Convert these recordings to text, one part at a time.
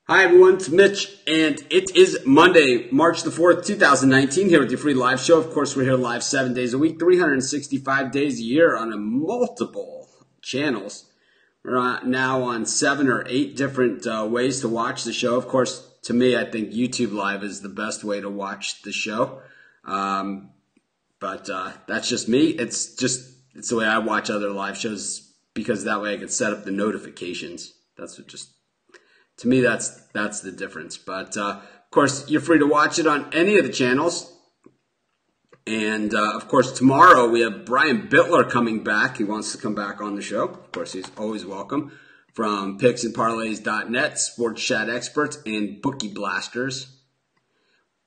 Hi everyone, it's Mitch, and it is Monday, March the 4th, 2019, here with your free live show. Of course, we're here live 7 days a week, 365 days a year on multiple channels. We're now on 7 or 8 different ways to watch the show. Of course, to me, I think YouTube Live is the best way to watch the show. But that's just me. It's the way I watch other live shows, because that way I can set up the notifications. To me, that's the difference. But, of course, you're free to watch it on any of the channels. And, of course, tomorrow we have Brian Bittler coming back. He wants to come back on the show. Of course, he's always welcome. From picksandparlays.net, sports chat experts, and bookie blasters.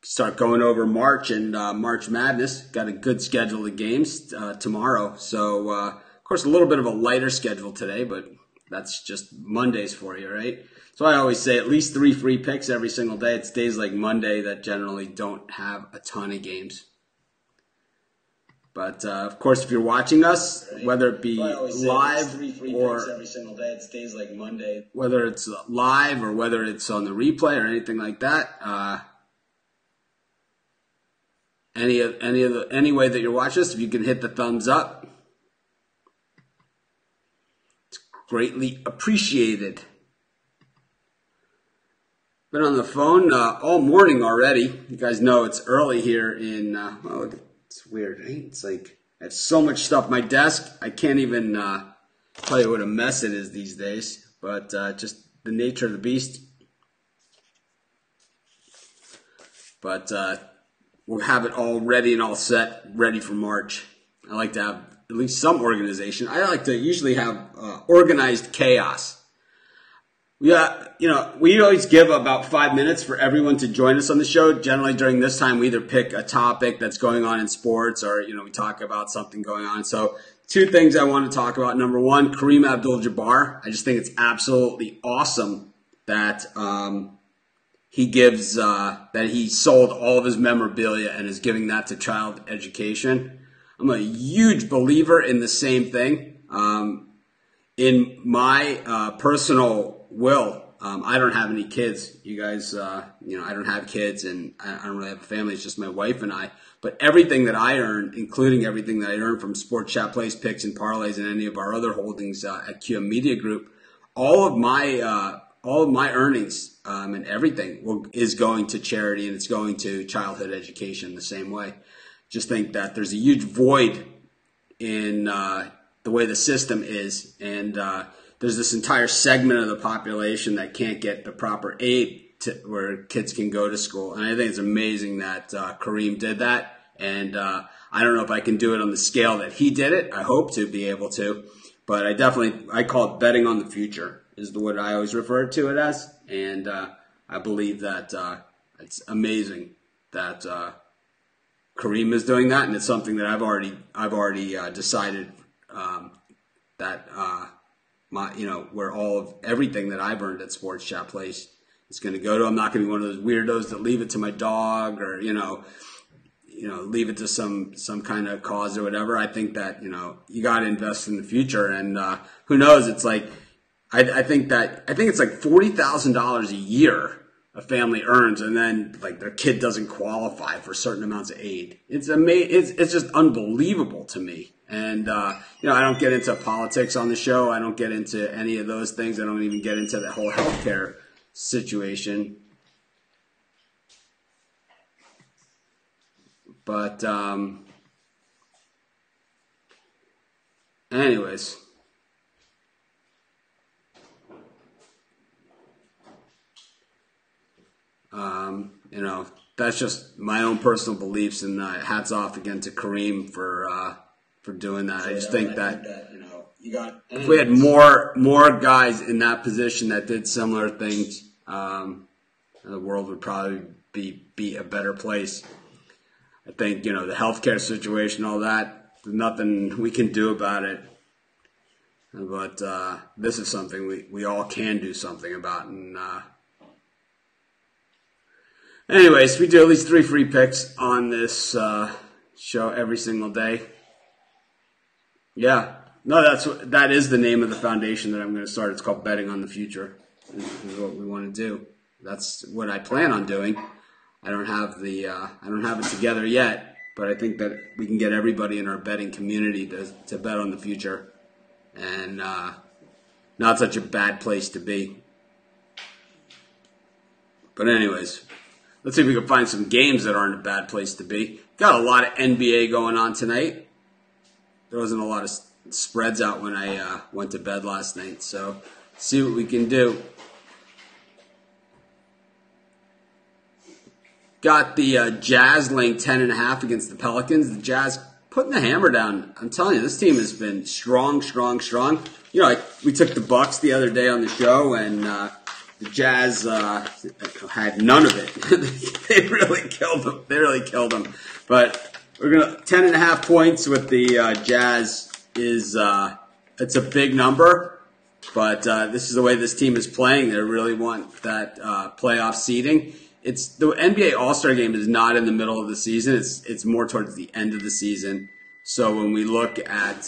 Start going over March and March Madness. Got a good schedule of games tomorrow. So, of course, a little bit of a lighter schedule today, but that's just Mondays for you, right? So I always say at least 3 free picks every single day. It's days like Monday that generally don't have a ton of games. But, of course, if you're watching us, whether it be live or every single day, it's days like Monday. Whether it's live or whether it's on the replay or anything like that, any way that you're watching us, if you can hit the thumbs up, it's greatly appreciated. Been on the phone all morning already. You guys know it's early here in, it's weird, right? It's like I have so much stuff on my desk, I can't even tell you what a mess it is these days. But just the nature of the beast. But we'll have it all ready and all set, ready for March. I like to have at least some organization. I like to usually have organized chaos. Yeah, we always give about 5 minutes for everyone to join us on the show. Generally, during this time, we either pick a topic that's going on in sports or, we talk about something going on. So 2 things I want to talk about. Number 1, Kareem AbdulJabbar. I just think it's absolutely awesome that he sold all of his memorabilia and is giving that to child education. I'm a huge believer in the same thing. In my personal will, I don't have any kids. You guys, I don't have kids, and I don't really have a family. It's just my wife and I. But everything that I earn, including everything that I earn from Sports Chat Plays, Picks, and Parlays, and any of our other holdings at QM Media Group, all of my earnings and everything is going to charity, and it's going to childhood education the same way. Just think that there's a huge void in the way the system is, and there's this entire segment of the population that can't get the proper aid where kids can go to school. And I think it's amazing that Kareem did that. And I don't know if I can do it on the scale that he did it. I hope to be able to. But I call it betting on the future is what I always refer to it as. And I believe that it's amazing that Kareem is doing that. And it's something that I've already decided that where everything that I've earned at Sports Chat Place is going to go to. I'm not going to be one of those weirdos that leave it to my dog or, leave it to some kind of cause or whatever. I think that, you got to invest in the future. And who knows? It's like, I think it's like $40,000 a year a family earns, and then like their kid doesn't qualify for certain amounts of aid. It's amazing. It's just unbelievable to me. And, I don't get into politics on the show. I don't get into any of those things. I don't even get into the whole healthcare situation. But, anyways. That's just my own personal beliefs, and hats off again to Kareem for doing that. I just think that if we had more guys in that position that did similar things, the world would probably be a better place. I think, the healthcare situation, all that, there's nothing we can do about it. But this is something we all can do something about. And anyways, we do at least 3 free picks on this show every single day. Yeah. No, that is the name of the foundation that I'm going to start. It's called Betting on the Future. This is what we want to do. that's what I plan on doing. I don't have it together yet, but I think that we can get everybody in our betting community to bet on the future, and not such a bad place to be. But anyways, let's see if we can find some games that aren't a bad place to be. Got a lot of NBA going on tonight. There wasn't a lot of spreads out when I went to bed last night, so see what we can do. Got the Jazz laying 10.5 against the Pelicans. The Jazz putting the hammer down. I'm telling you, this team has been strong, strong, strong. You know, we took the Bucks the other day on the show, and the Jazz had none of it. They really killed them. They really killed them. But we're gonna 10.5 points with the Jazz is it's a big number, but this is the way this team is playing. They really want that playoff seeding. It's the NBA All-Star Game is not in the middle of the season. It's more towards the end of the season. So when we look at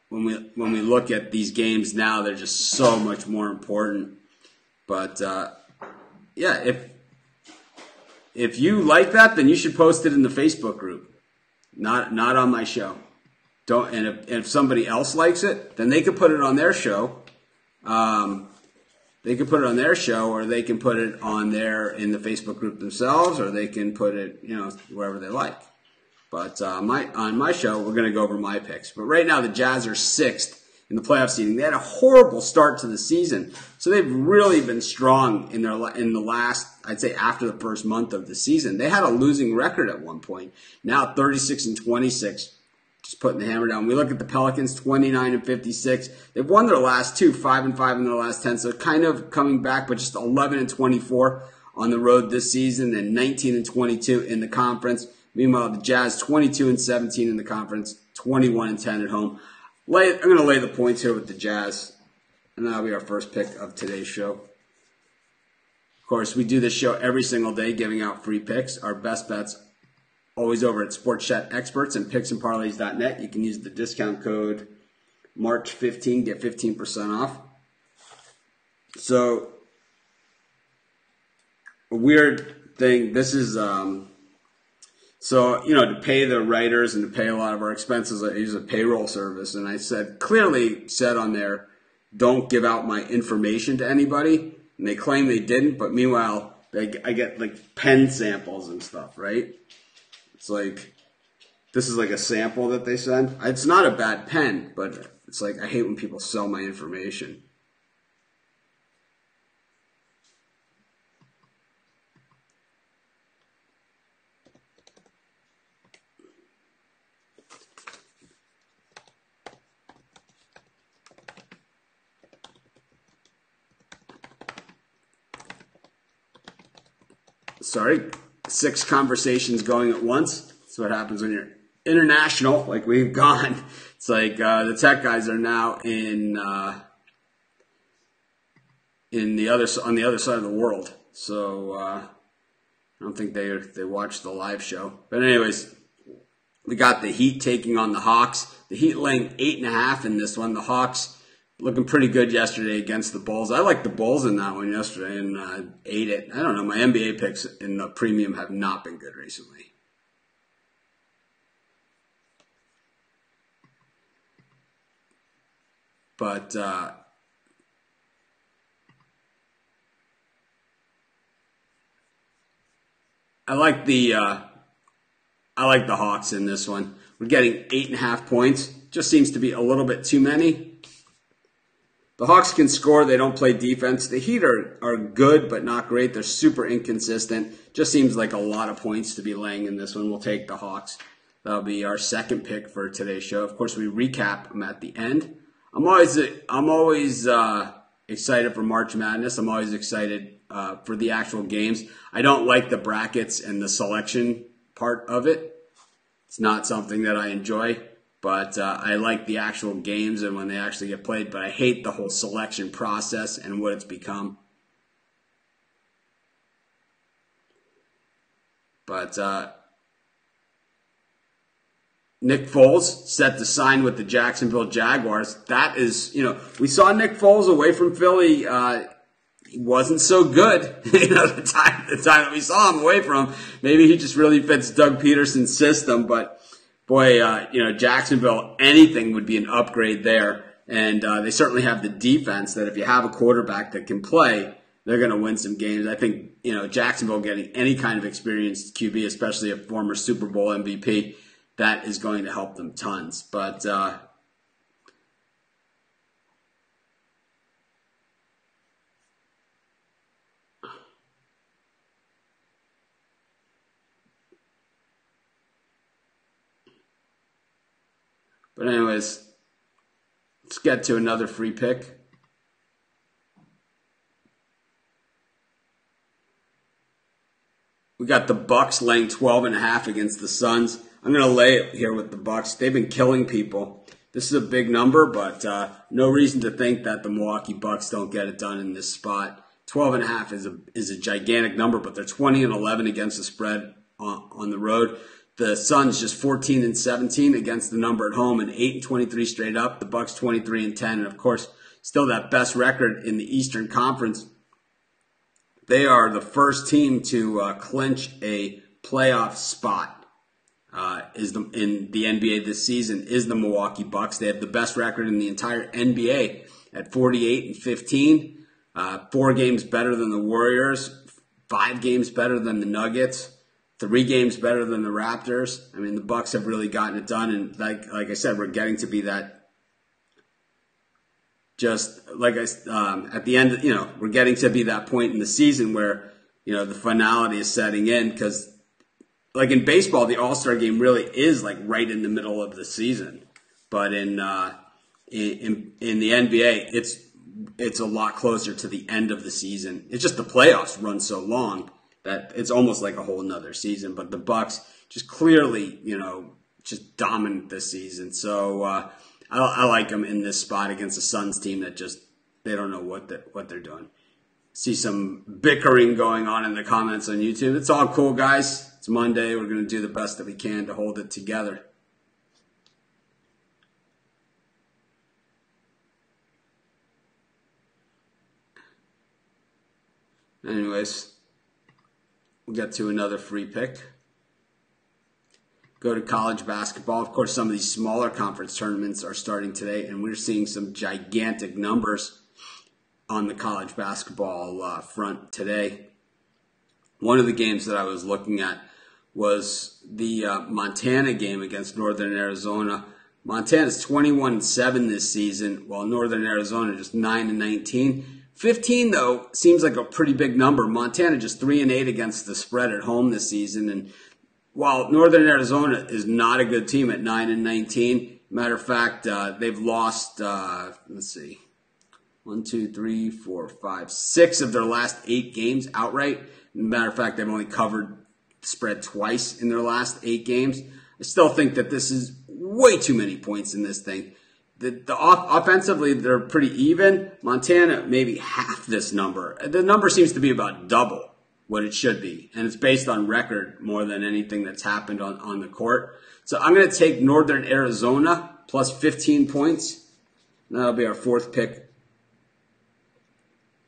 when we look at these games now, they're just so much more important. But yeah, if you like that, then you should post it in the Facebook group, not on my show. Don't. And if somebody else likes it, then they can put it on their show. They can put it on their show, or they can put it on in the Facebook group themselves, or they can put it, wherever they like. But on my show, we're going to go over my picks. But right now, the Jazz are 6th in the playoff seeding. They had a horrible start to the season, so they've really been strong in the last, I'd say, after the first month of the season. They had a losing record at one point. Now 36-26. Just putting the hammer down. We look at the Pelicans, 29-56. They've won their last 2, 5-5 in their last 10. So kind of coming back, but just 11-24 on the road this season, and 19-22 in the conference. Meanwhile, the Jazz, 22-17 in the conference, 21-10 at home. I'm going to lay the points here with the Jazz, and that'll be our first pick of today's show. Of course, we do this show every single day, giving out free picks. Our best bets always over at Sports Chat Experts and picksandparlays.net. You can use the discount code March15, get 15% off. So, a weird thing, this is, to pay the writers and to pay a lot of our expenses, I use a payroll service. And I clearly said on there, don't give out my information to anybody. And they claim they didn't, but meanwhile, I get like pen samples and stuff, right? It's like, this is like a sample that they send. It's not a bad pen, but it's like, I hate when people sell my information. Sorry, 6 conversations going at once. That's what happens when you're international, like we've gone. It's like the tech guys are now on the other side of the world. So I don't think they watch the live show. But anyways, we got the Heat taking on the Hawks. The Heat laying 8.5 in this one. The Hawks looking pretty good yesterday against the Bulls. I liked the Bulls in that one yesterday and ate it. I don't know. My NBA picks in the premium have not been good recently. But I like the Hawks in this one. We're getting 8.5 points. Just seems to be a little bit too many. The Hawks can score. They don't play defense. The Heat are good, but not great. They're super inconsistent. Just seems like a lot of points to be laying in this one. We'll take the Hawks. That'll be our second pick for today's show. Of course, we recap them at the end. I'm always excited for March Madness. I'm always excited for the actual games. I don't like the brackets and the selection part of it. It's not something that I enjoy. But I like the actual games and when they actually get played. But I hate the whole selection process and what it's become. But Nick Foles set to sign with the Jacksonville Jaguars. That is, we saw Nick Foles away from Philly he wasn't so good. The time that we saw him away from him, maybe he just really fits Doug Peterson's system. But boy, Jacksonville, anything would be an upgrade there. And they certainly have the defense that if you have a quarterback that can play, they're going to win some games. I think, Jacksonville getting any kind of experienced QB, especially a former Super Bowl MVP, that is going to help them tons. But anyways, let's get to another free pick. We got the Bucks laying 12.5 against the Suns. I'm going to lay it here with the Bucks. They've been killing people. This is a big number, but no reason to think that the Milwaukee Bucks don't get it done in this spot. 12.5 is a gigantic number, but they're 20-11 against the spread on the road. The Suns just 14-17 against the number at home and 8-23 straight up. The Bucks 23-10, and of course, still that best record in the Eastern Conference. They are the first team to clinch a playoff spot. In the NBA this season is the Milwaukee Bucks. They have the best record in the entire NBA at 48-15. 4 games better than the Warriors, 5 games better than the Nuggets. 3 games better than the Raptors. I mean, the Bucks have really gotten it done, and like I said, we're getting to be that. Just like at the end, we're getting to be that point in the season where the finality is setting in. Because, like in baseball, the All-Star game really is like right in the middle of the season, but in the NBA, it's a lot closer to the end of the season. It's just the playoffs run so long that it's almost like a whole nother season. But the Bucks just clearly, just dominant this season. So I like them in this spot against a Suns team that just, they don't know what they're doing. See some bickering going on in the comments on YouTube. It's all cool, guys. It's Monday. We're going to do the best that we can to hold it together. Anyways, we'll get to another free pick. Go to college basketball. Of course, some of these smaller conference tournaments are starting today, and we're seeing some gigantic numbers on the college basketball front today. One of the games that I was looking at was the Montana game against Northern Arizona. Montana's 21-7 this season, while Northern Arizona just 9-19. 15, though, seems like a pretty big number. Montana just 3-8 against the spread at home this season. And while Northern Arizona is not a good team at 9-19, matter of fact, they've lost, let's see, 6 of their last 8 games outright. Matter of fact, they've only covered the spread twice in their last 8 games. I still think that this is way too many points in this thing. Offensively, they're pretty even. Montana, maybe half this number. The number seems to be about double what it should be. And it's based on record more than anything that's happened on the court. So I'm going to take Northern Arizona plus 15 points. That'll be our fourth pick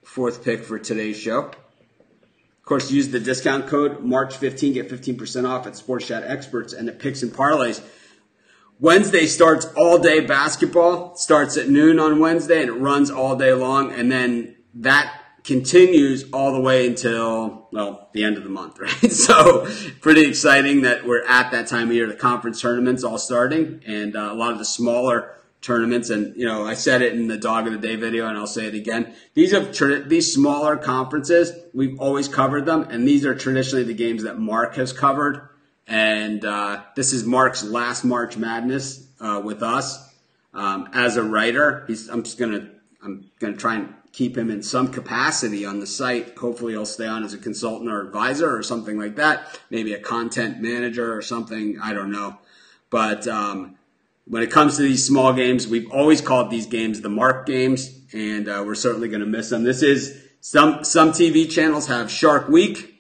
for today's show. Of course, use the discount code March15, get 15% off at Sports Chat Experts and at Picks and Parlays. Wednesday starts all day basketball, starts at noon on Wednesday, and it runs all day long. And then that continues all the way until, well, the end of the month, right? So pretty exciting that we're at that time of year. The conference tournaments all starting, and a lot of the smaller tournaments. And, I said it in the Dog of the Day video, and I'll say it again. These smaller conferences, we've always covered them, and these are traditionally the games that Mark has covered. And this is Mark's last March Madness with us as a writer. I'm gonna try and keep him in some capacity on the site. Hopefully, he'll stay on as a consultant or advisor or something like that. Maybe a content manager or something. I don't know. But when it comes to these small games, we've always called these games the Mark games, and we're certainly going to miss them. This is some TV channels have Shark Week.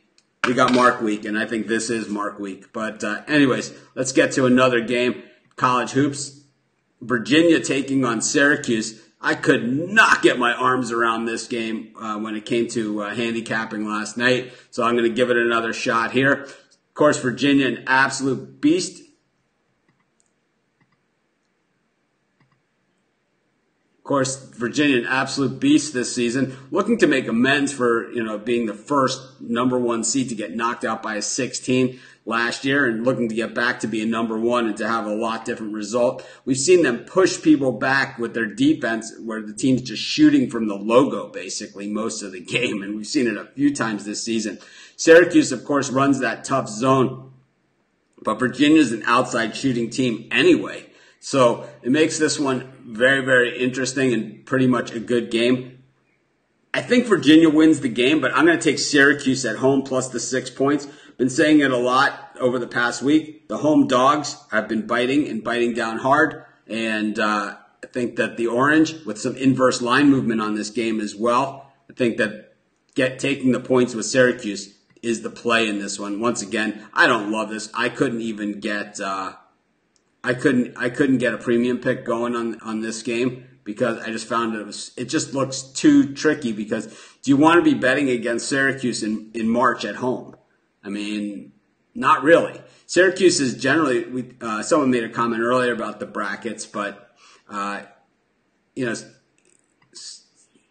We got Mark Week, and I think this is Mark Week. But anyways, let's get to another game. College hoops. Virginia taking on Syracuse. I could not get my arms around this game when it came to handicapping last night, so I'm going to give it another shot here. Of course, Virginia, an absolute beast. Of course, Virginia, an absolute beast this season, looking to make amends for being the first #1 seed to get knocked out by a 16 last year, and looking to get back to being #1 and to have a lot different result. We've seen them push people back with their defense, where the team's just shooting from the logo basically most of the game, and we've seen it a few times this season. Syracuse, of course, runs that tough zone, but Virginia's an outside shooting team anyway. So it makes this one very, very interesting and pretty much a good game. I think Virginia wins the game, but I'm going to take Syracuse at home plus the 6 points. Been saying it a lot over the past week. The home dogs have been biting and biting down hard. And I think that the orange, with some inverse line movement on this game as well, I think that taking the points with Syracuse is the play in this one. Once again, I don't love this. I couldn't even get I couldn't get a premium pick going on this game, because I just found it just looks too tricky. Because do you want to be betting against Syracuse in March at home? I mean, not really. Syracuse is generally, someone made a comment earlier about the brackets, but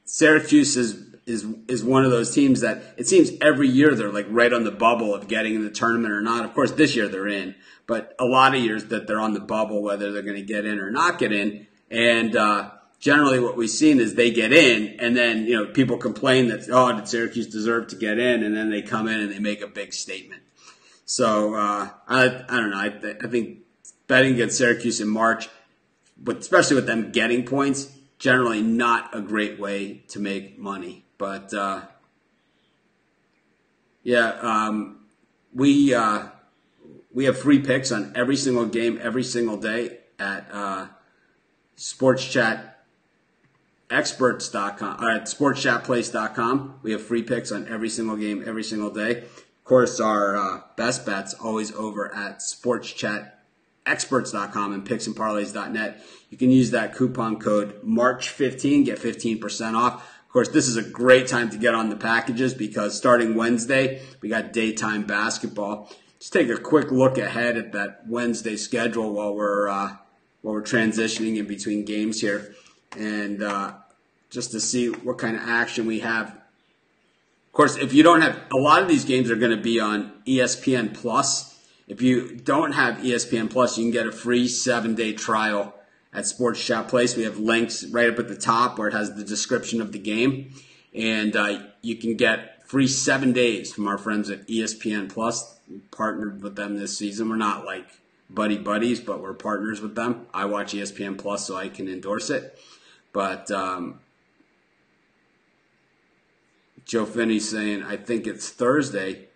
Syracuse is one of those teams that it seems every year they're like right on the bubble of getting in the tournament or not. Of course, this year they're in, but a lot of years that they're on the bubble, whether they're going to get in or not get in. And generally what we've seen is they get in, and then people complain that, oh, did Syracuse deserve to get in? And then they come in and they make a big statement. So I don't know. I think betting against Syracuse in March, but especially with them getting points, generally not a great way to make money. But we have free picks on every single game, every single day at sportschatexperts.com or at sportschatplace.com. We have free picks on every single game, every single day. Of course, our best bets always over at sportschatexperts.com and picksandparlays.net. You can use that coupon code March15, get 15% off. Of course, this is a great time to get on the packages, because starting Wednesday, we got daytime basketball. Just take a quick look ahead at that Wednesday schedule while we're transitioning in between games here, and just to see what kind of action we have. Of course, if you don't have, a lot of these games are going to be on ESPN Plus. If you don't have ESPN Plus, you can get a free 7-day trial at Sports Chat Place. We have links right up at the top where it has the description of the game, and you can get free 7 days from our friends at ESPN Plus. We partnered with them this season. We're not like buddies, but we're partners with them. I watch ESPN Plus, so I can endorse it. But Joe Finney's saying, I think it's Thursday.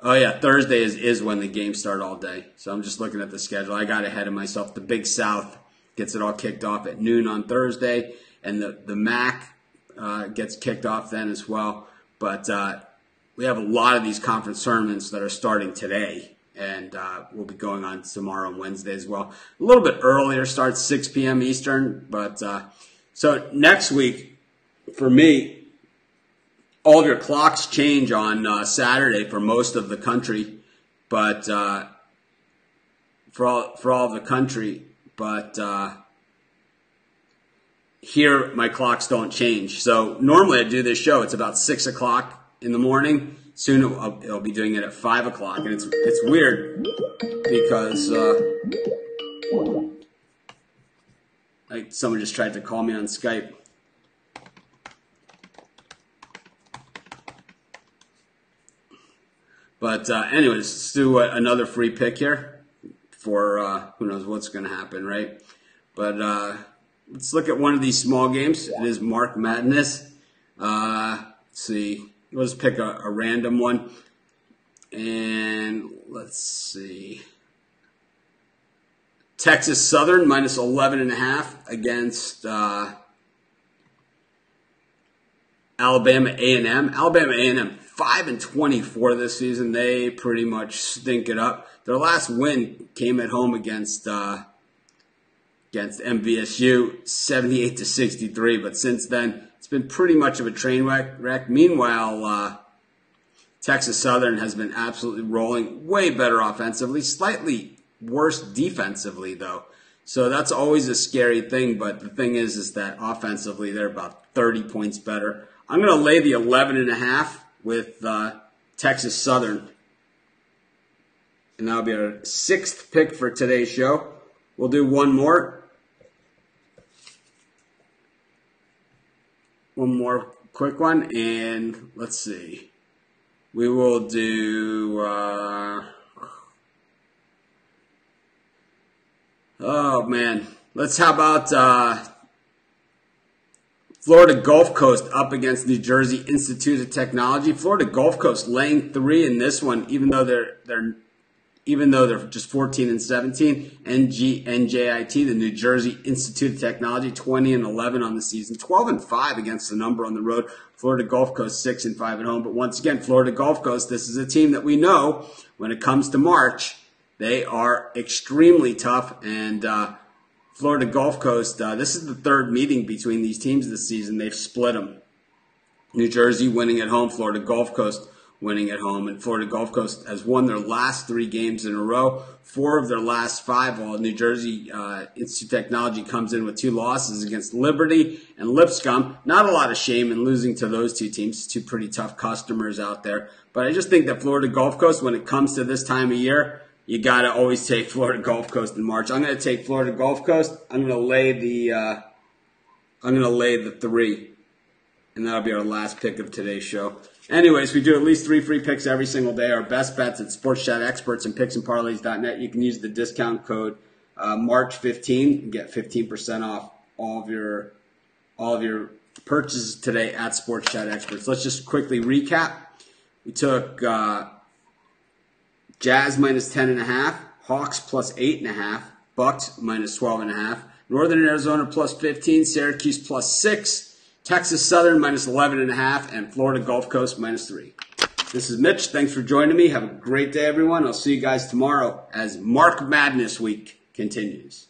Oh, yeah, Thursday is when the games start all day. So I'm just looking at the schedule. I got ahead of myself. The Big South gets it all kicked off at noon on Thursday, and the MAC gets kicked off then as well. But we have a lot of these conference tournaments that are starting today, and we'll be going on tomorrow and Wednesday as well. A little bit earlier, starts 6 p.m. Eastern. But so next week, for me, all of your clocks change on Saturday for most of the country, but for all of the country. But here, my clocks don't change. So normally I do this show. It's about 6 o'clock in the morning. Soon I'll be doing it at 5 o'clock. And it's weird because like someone just tried to call me on Skype. But anyways, let's do another free pick here for who knows what's going to happen, right? But let's look at one of these small games. It is Mark Madness. Let's see. Let's pick a random one. And let's see. Texas Southern minus 11.5 against Alabama A&M. Alabama A&M 5-24 this season. They pretty much stink it up. Their last win came at home against against MVSU, 78-63. But since then, it's been pretty much of a train wreck. Meanwhile, Texas Southern has been absolutely rolling, way better offensively, slightly worse defensively, though. So that's always a scary thing, but the thing is that offensively, they're about 30 points better. I'm going to lay the 11.5 with Texas Southern. And that'll be our 6th pick for today's show. We'll do one more. One more quick one, and let's see. We will do, oh man, how about Florida Gulf Coast up against New Jersey Institute of Technology. Florida Gulf Coast laying 3 in this one, even though they're just 14 and 17. NJIT, the New Jersey Institute of Technology, 20 and 11 on the season, 12 and 5 against the number on the road. Florida Gulf Coast 6 and 5 at home. But once again, Florida Gulf Coast, this is a team that we know when it comes to March, they are extremely tough. And Florida Gulf Coast, this is the 3rd meeting between these teams this season. They've split them. New Jersey winning at home, Florida Gulf Coast winning at home. And Florida Gulf Coast has won their last 3 games in a row, 4 of their last 5. While New Jersey Institute of Technology comes in with 2 losses against Liberty and Lipscomb. Not a lot of shame in losing to those 2 teams, 2 pretty tough customers out there. But I just think that Florida Gulf Coast, when it comes to this time of year, you got to always take Florida Gulf Coast in March. I'm going to take Florida Gulf Coast. I'm going to lay the 3. And that'll be our last pick of today's show. Anyways, we do at least 3 free picks every single day. Our best bets at Sports Chat Experts and picksandparlays.net. You can use the discount code March15 and get 15% off all of your purchases today at Sports Chat Experts. Let's just quickly recap. We took Jazz minus 10.5, Hawks plus 8.5, Bucks minus 12.5, Northern Arizona plus 15, Syracuse plus 6. Texas Southern minus 11.5, and Florida Gulf Coast minus 3. This is Mitch. Thanks for joining me. Have a great day, everyone. I'll see you guys tomorrow as Mark Madness Week continues.